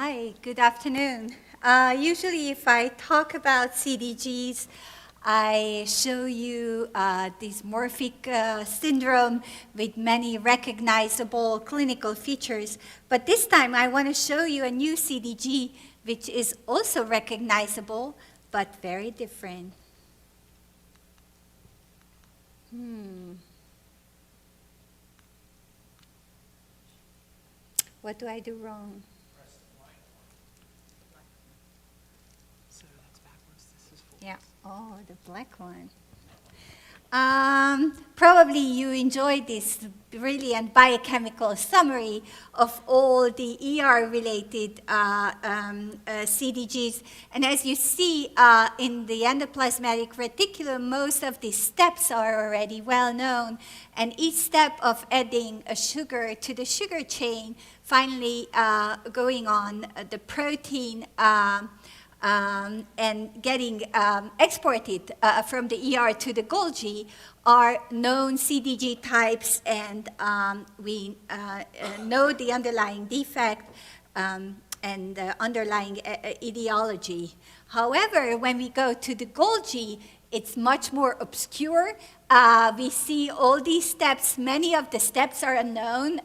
Hi, good afternoon. Usually if I talk about CDGs, I show you dysmorphic syndrome with many recognizable clinical features. But this time I want to show you a new CDG which is also recognizable but very different. What do I do wrong? Yeah, oh, the black one. Probably you enjoyed this brilliant biochemical summary of all the ER-related CDGs. And as you see in the endoplasmatic reticulum, most of these steps are already well known. And each step of adding a sugar to the sugar chain, finally going on the protein and getting exported from the ER to the Golgi are known CDG types, and we know the underlying defect and the underlying etiology. However, when we go to the Golgi, it's much more obscure. We see all these steps. Many of the steps are unknown.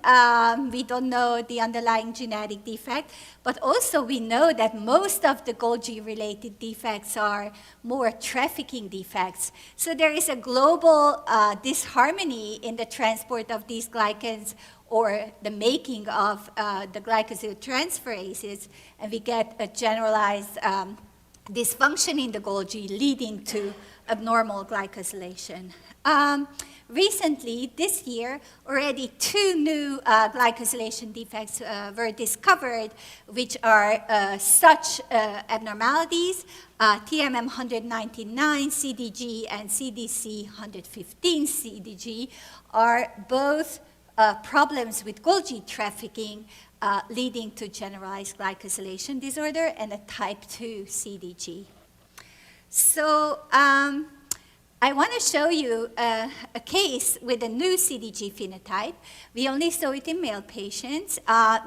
We don't know the underlying genetic defect, but also we know that most of the Golgi-related defects are more trafficking defects. So there is a global disharmony in the transport of these glycans or the making of the glycosyltransferases, and we get a generalized dysfunction in the Golgi leading to abnormal glycosylation. Recently, this year, already 2 new glycosylation defects were discovered, which are such abnormalities. TMM199 CDG and CDC115 CDG are both problems with Golgi trafficking leading to generalized glycosylation disorder and a type 2 CDG. So I want to show you a case with a new CDG phenotype. We only saw it in male patients.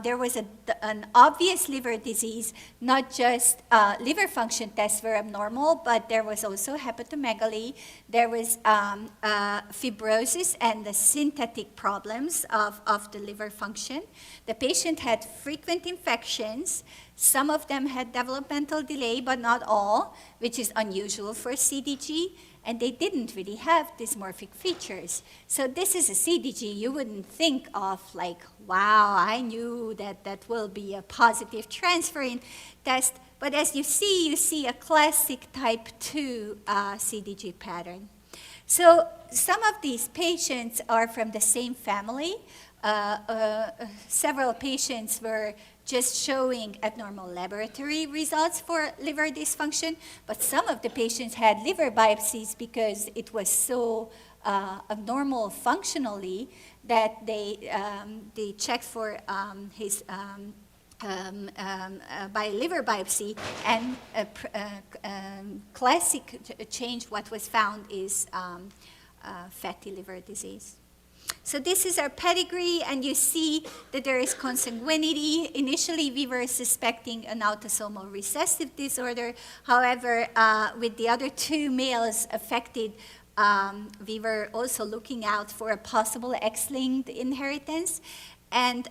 There was an obvious liver disease, not just liver function tests were abnormal, but there was also hepatomegaly. There was fibrosis and the synthetic problems of the liver function. The patient had frequent infections. Some of them had developmental delay, but not all, which is unusual for CDG. And they didn't really have dysmorphic features. So this is a CDG you wouldn't think of like, wow, I knew that that will be a positive transferrin test. But as you see a classic type 2 CDG pattern. So some of these patients are from the same family. Several patients were just showing abnormal laboratory results for liver dysfunction, but some of the patients had liver biopsies because it was so abnormal functionally that they checked for his by liver biopsy, and classic change what was found is fatty liver disease. So this is our pedigree, and you see that there is consanguinity. Initially, we were suspecting an autosomal recessive disorder. However, with the other 2 males affected, we were also looking out for a possible X-linked inheritance. And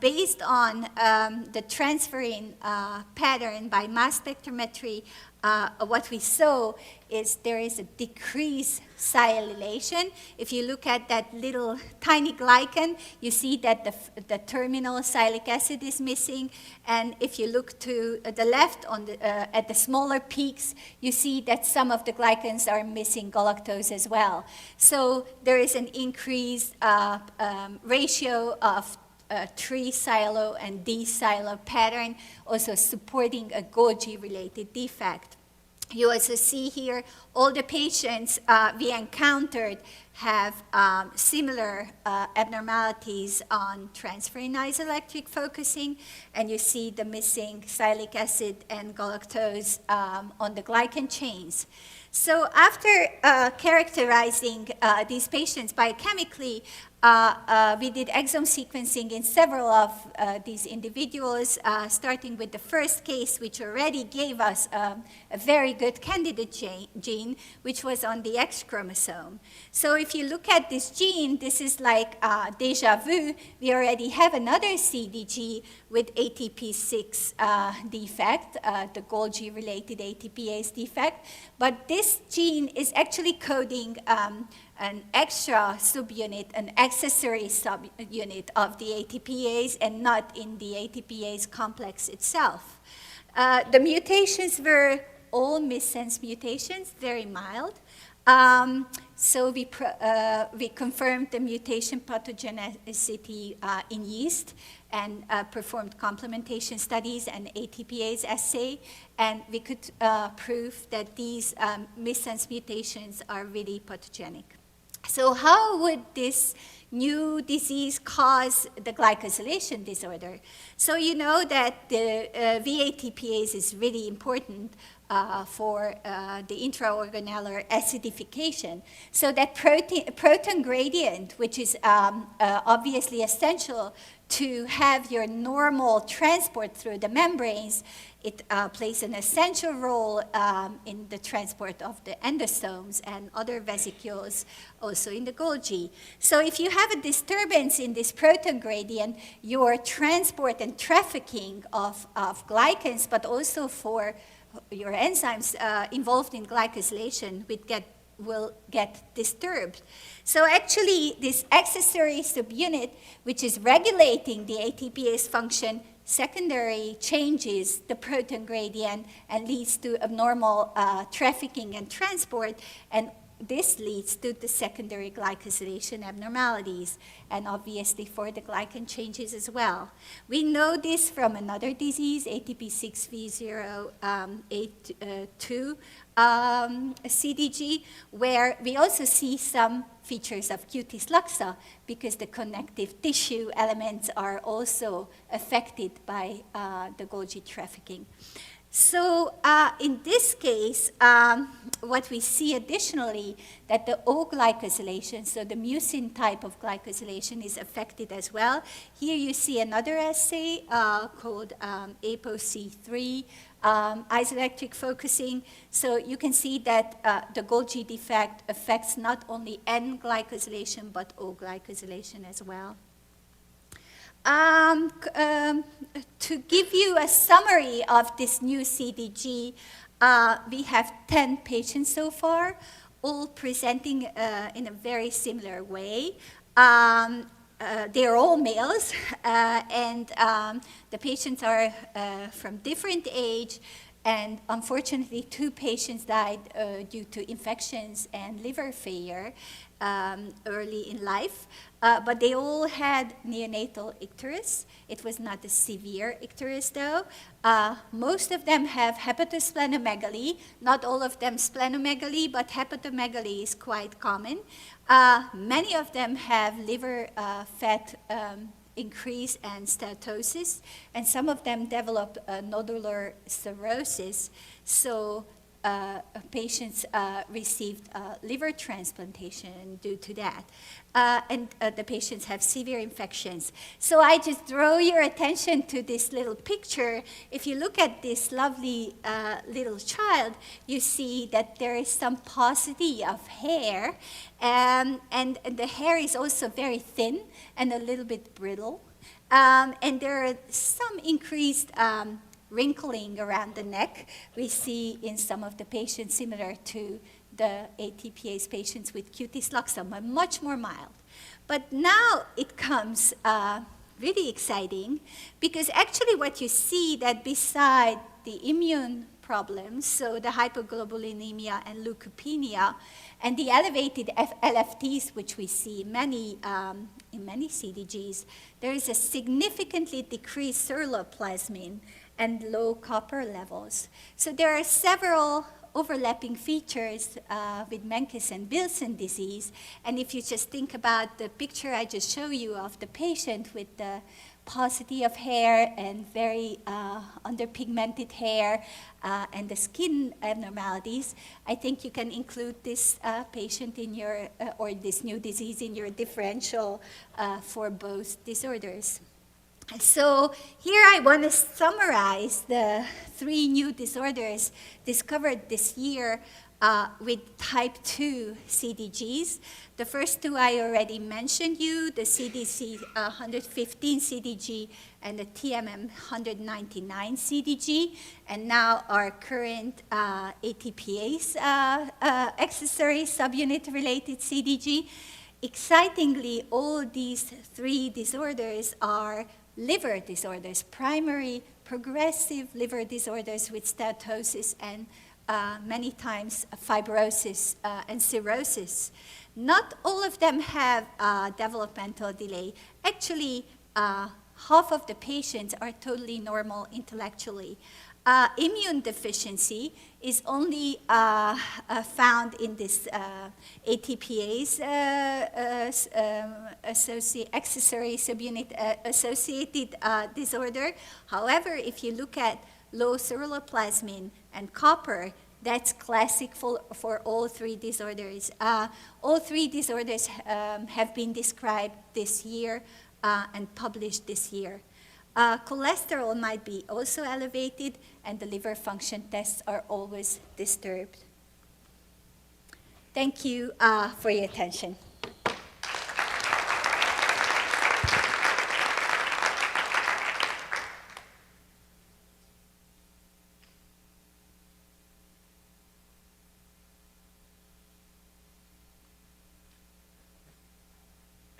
based on the transferrin pattern by mass spectrometry, what we saw is there is a decreased sialylation. If you look at that little tiny glycan, you see that the terminal sialic acid is missing. And if you look to the left on at the smaller peaks, you see that some of the glycans are missing galactose as well. So there is an increased ratio of tri-silo and D-silo pattern, also supporting a Golgi-related defect. You also see here all the patients we encountered have similar abnormalities on transferrin isoelectric focusing, and you see the missing sialic acid and galactose on the glycan chains. So after characterizing these patients biochemically, we did exome sequencing in several of these individuals, starting with the first case, which already gave us a very good candidate gene, which was on the X chromosome. So if you look at this gene, this is like deja vu. We already have another CDG with ATP6 defect, the Golgi-related ATPase defect. But this gene is actually coding an extra subunit, an accessory subunit of the ATPase and not in the ATPase complex itself. The mutations were all missense mutations, very mild. So we confirmed the mutation pathogenicity in yeast and performed complementation studies and ATPase assay, and we could prove that these missense mutations are really pathogenic. So how would this new disease cause the glycosylation disorder? So you know that the VATPase is really important for the intraorganellar acidification. So that proton gradient, which is obviously essential to have your normal transport through the membranes, it plays an essential role in the transport of the endosomes and other vesicles, also in the Golgi. So if you have a disturbance in this proton gradient, your transport and trafficking of glycans, but also for your enzymes involved in glycosylation will get disturbed. So actually, this accessory subunit, which is regulating the ATPase function, secondary changes the proton gradient and leads to abnormal trafficking and transport, and this leads to the secondary glycosylation abnormalities, and obviously for the glycan changes as well. We know this from another disease, ATP6V082 CDG, where we also see some features of cutis luxa because the connective tissue elements are also affected by the Golgi trafficking. So in this case, what we see additionally, that the O-glycosylation, so the mucin type of glycosylation, is affected as well. Here you see another assay called ApoC3 isoelectric focusing. So you can see that the Golgi defect affects not only N-glycosylation, but O-glycosylation as well. To give you a summary of this new CDG, we have 10 patients so far, all presenting in a very similar way. They're all males, and the patients are from different age, and unfortunately 2 patients died due to infections and liver failure early in life. But they all had neonatal icterus. It was not a severe icterus though. Most of them have hepatosplenomegaly. Not all of them splenomegaly, but hepatomegaly is quite common. Many of them have liver fat increase and steatosis, and some of them develop nodular cirrhosis. So patients received liver transplantation due to that. And the patients have severe infections. So I just draw your attention to this little picture. If you look at this lovely little child, you see that there is some paucity of hair, and the hair is also very thin and a little bit brittle. And there are some increased wrinkling around the neck we see in some of the patients, similar to the ATPase patients with cutis luxa, but much more mild. But now it comes really exciting, because actually what you see that beside the immune problems, so the hypoglobulinemia and leukopenia, and the elevated LFTs, which we see in many CDGs, there is a significantly decreased ceruloplasmin and low copper levels. So there are several overlapping features with Menkes and Wilson disease. And if you just think about the picture I just showed you of the patient with the paucity of hair and very underpigmented hair and the skin abnormalities, I think you can include this patient in your, or this new disease in your differential for both disorders. So here I want to summarize the 3 new disorders discovered this year with type 2 CDGs. The first 2 I already mentioned you, the CDC 115 CDG and the TMM 199 CDG, and now our current ATPase accessory subunit-related CDG. Excitingly, all these 3 disorders are liver disorders, primary progressive liver disorders with steatosis and many times fibrosis and cirrhosis. Not all of them have developmental delay. Actually, half of the patients are totally normal intellectually. Immune deficiency is only found in this ATPase accessory subunit associated disorder. However, if you look at low ceruloplasmin and copper, that's classic for all 3 disorders. All 3 disorders have been described this year and published this year. Cholesterol might be also elevated, and the liver function tests are always disturbed. Thank you for your attention.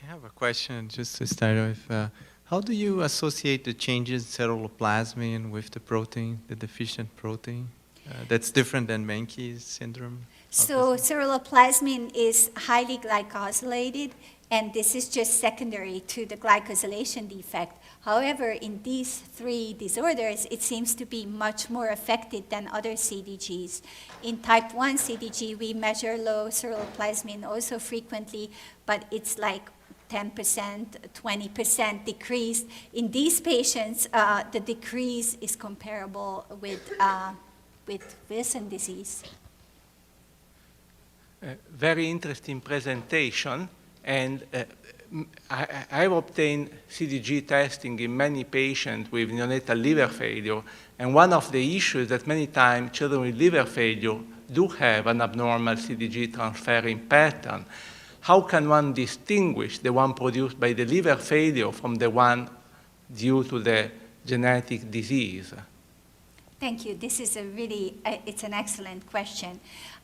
I have a question just to start with. How do you associate the changes in ceruloplasmin with the protein, the deficient protein? That's different than Menkes syndrome? So ceruloplasmin is highly glycosylated, and this is just secondary to the glycosylation defect. However, in these 3 disorders, it seems to be much more affected than other CDGs. In type 1 CDG, we measure low ceruloplasmin also frequently, but it's like 10%, 20% decrease. In these patients, the decrease is comparable with Wilson disease. Very interesting presentation, and I've obtained CDG testing in many patients with neonatal liver failure, and one of the issues that many times children with liver failure do have an abnormal CDG transferring pattern. How can one distinguish the one produced by the liver failure from the one due to the genetic disease? Thank you. This is it's an excellent question.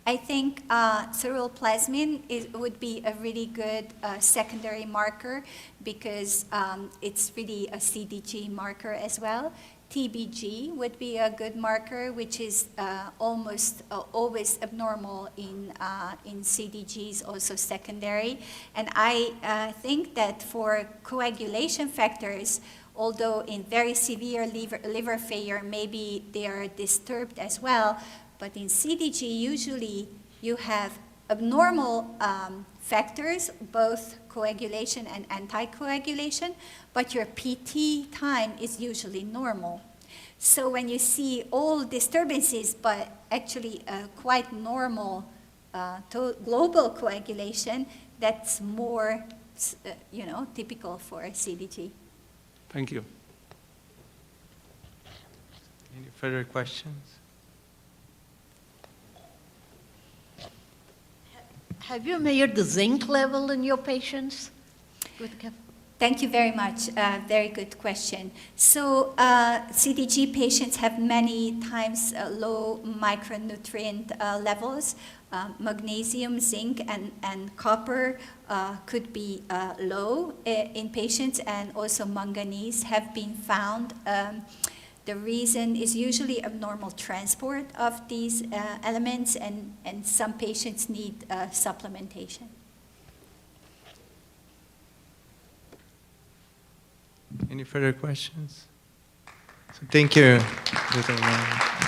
I think ceruloplasmin would be a really good secondary marker because it's really a CDG marker as well. TBG would be a good marker, which is almost always abnormal in CDGs, also secondary. And I think that for coagulation factors, although in very severe liver failure, maybe they are disturbed as well, but in CDG, usually you have abnormal factors, both coagulation and anticoagulation, but your PT time is usually normal. So when you see all disturbances, but actually quite normal global coagulation, that's more typical for CDG. Thank you. Any further questions? Have you measured the zinc level in your patients? Thank you very much. Very good question. So CDG patients have many times low micronutrient levels. Magnesium, zinc, and copper could be low in patients, and also manganese have been found. The reason is usually abnormal transport of these elements, and some patients need supplementation. Any further questions? So thank you, Dr. Morava.